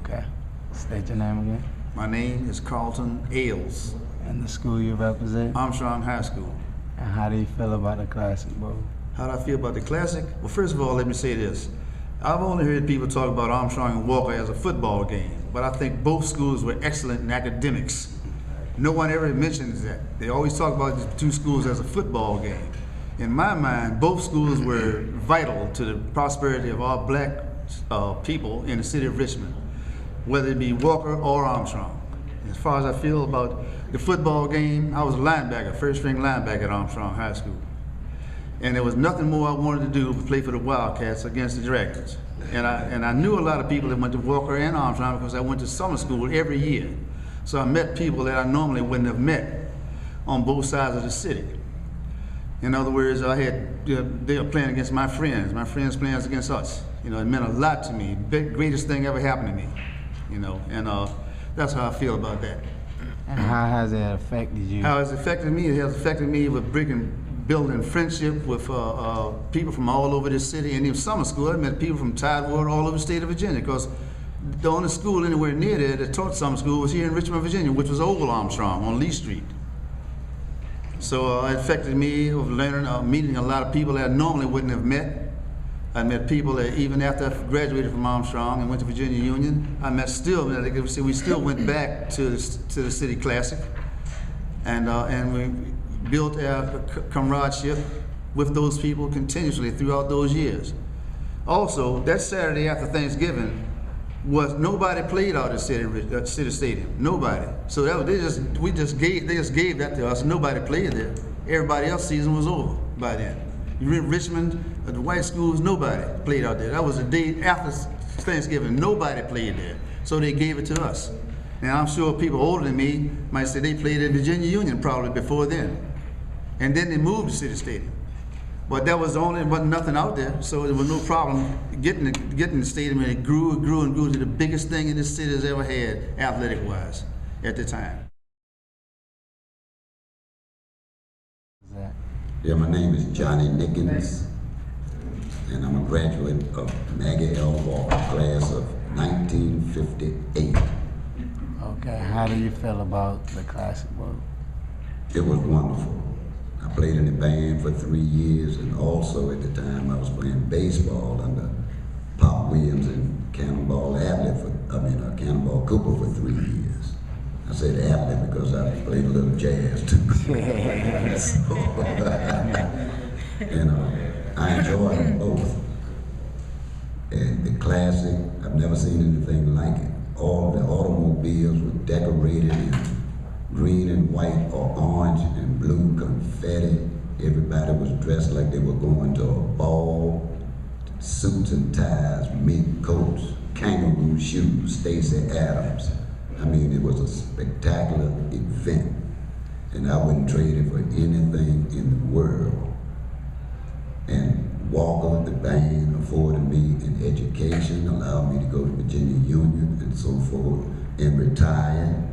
Okay. State your name again. My name is Carlton Ailes. And the school you represent? Armstrong High School. And how do you feel about the Classic Bowl? How do I feel about the Classic? Well, first of all, let me say this. I've only heard people talk about Armstrong and Walker as a football game, but I think both schools were excellent in academics. No one ever mentions that. They always talk about the two schools as a football game. In my mind, both schools were vital to the prosperity of all black people in the city of Richmond, whether it be Walker or Armstrong. As far as I feel about the football game, I was a linebacker, first-string linebacker at Armstrong High School. And there was nothing more I wanted to do but play for the Wildcats against the Dragons. And I knew a lot of people that went to Walker and Armstrong because I went to summer school every year. So I met people that I normally wouldn't have met on both sides of the city. In other words, they were playing against my friends playing against us. You know, it meant a lot to me. Greatest thing ever happened to me. You know, and that's how I feel about that. And how has it affected you? How it's affected me? It has affected me with building friendship with people from all over this city. And in summer school, I met people from Tidewater all over the state of Virginia, because the only school anywhere near there that taught summer school was here in Richmond, Virginia, which was Old Armstrong on Lee Street. So it affected me with learning, meeting a lot of people that I normally wouldn't have met. I met people that even after I graduated from Armstrong and went to Virginia Union, we still went back to the City Classic, and we built our comradeship with those people continuously throughout those years. Also, that Saturday after Thanksgiving, nobody played out at City Stadium. Nobody. So they just gave that to us. Nobody played there. Everybody else's season was over by then. Richmond, the white schools, nobody played out there. That was the day after Thanksgiving. Nobody played there. So they gave it to us. And I'm sure people older than me might say they played at Virginia Union probably before then. And then they moved to City Stadium. But that was wasn't nothing out there, so there was no problem getting the stadium, and it grew and grew and grew to the biggest thing in this city has ever had, athletic-wise, at the time. Yeah, my name is Johnny Nickens, and I'm a graduate of Maggie L. Walker, class of 1958. Okay, how do you feel about the Classic Bowl? It was wonderful. I played in the band for 3 years, and also at the time I was playing baseball under Pop Williams and Cannonball Cannonball Cooper for 3 years. I said Adley because I played a little jazz too. So, I enjoyed them both. And the Classic, I've never seen anything like it. All the automobiles were decorated in green and white or orange and blue confetti. Everybody was dressed like they were going to a ball. Suits and ties, mink coats, kangaroo shoes, Stacey Adams. I mean, it was a spectacular event, and I wouldn't trade it for anything in the world. And Walker, the band, afforded me an education, allowed me to go to Virginia Union and so forth, and retire.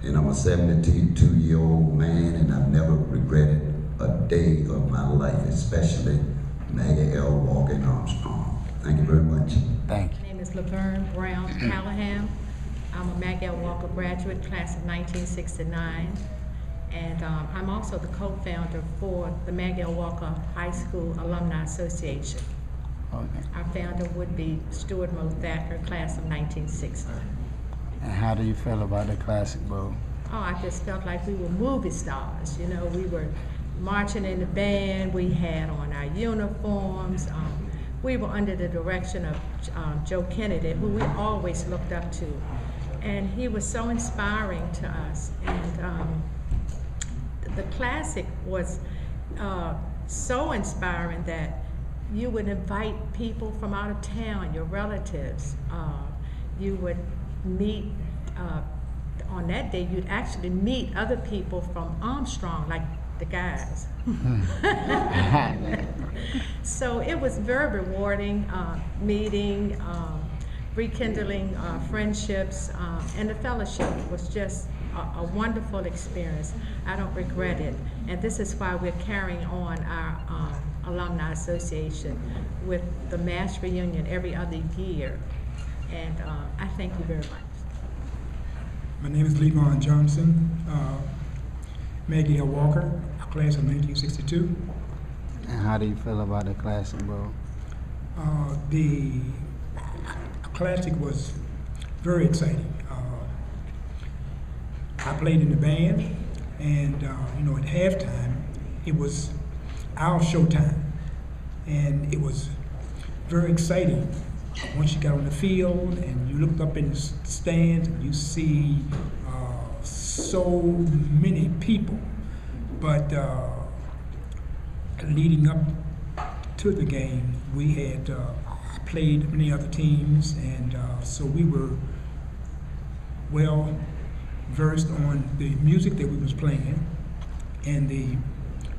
And I'm a 72-year-old man, and I've never regretted a day of my life, especially Maggie L. Walker and Armstrong. Thank you very much. Thank you. My name is Laverne Brown Callahan. I'm a Maggie L. Walker graduate, class of 1969. And I'm also the co-founder for the Maggie L. Walker High School Alumni Association. Okay. Our founder would be Stuart Moe Thacker, class of 1960. And how do you feel about the Classic Bowl? Oh, I just felt like we were movie stars. You know, we were marching in the band, we had on our uniforms. We were under the direction of Joe Kennedy, who we always looked up to. And he was so inspiring to us. And the Classic was so inspiring that you would invite people from out of town, your relatives. You would meet, on that day, you'd actually meet other people from Armstrong, like the guys. So it was very rewarding meeting, rekindling friendships, and the fellowship was just a wonderful experience. I don't regret it, and this is why we're carrying on our Alumni Association with the mass reunion every other year. And I thank you very much. My name is Levon Johnson, Maggie L. Walker, class of 1962. And how do you feel about the Classic Bowl? The Classic was very exciting. I played in the band, and at halftime, it was our showtime, and it was very exciting. Once you got on the field and you looked up in the stands and you see so many people, but leading up to the game, we had played many other teams, and so we were well versed on the music that we was playing and the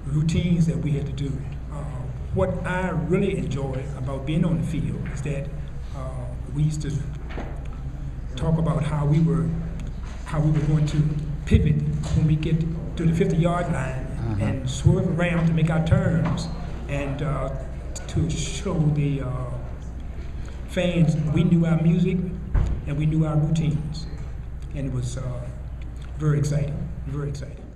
routines that we had to do. What I really enjoy about being on the field is that we used to talk about how we were going to pivot when we get to the 50-yard line and swerve around to make our turns, and to show the fans we knew our music and we knew our routines, and it was very exciting, very exciting.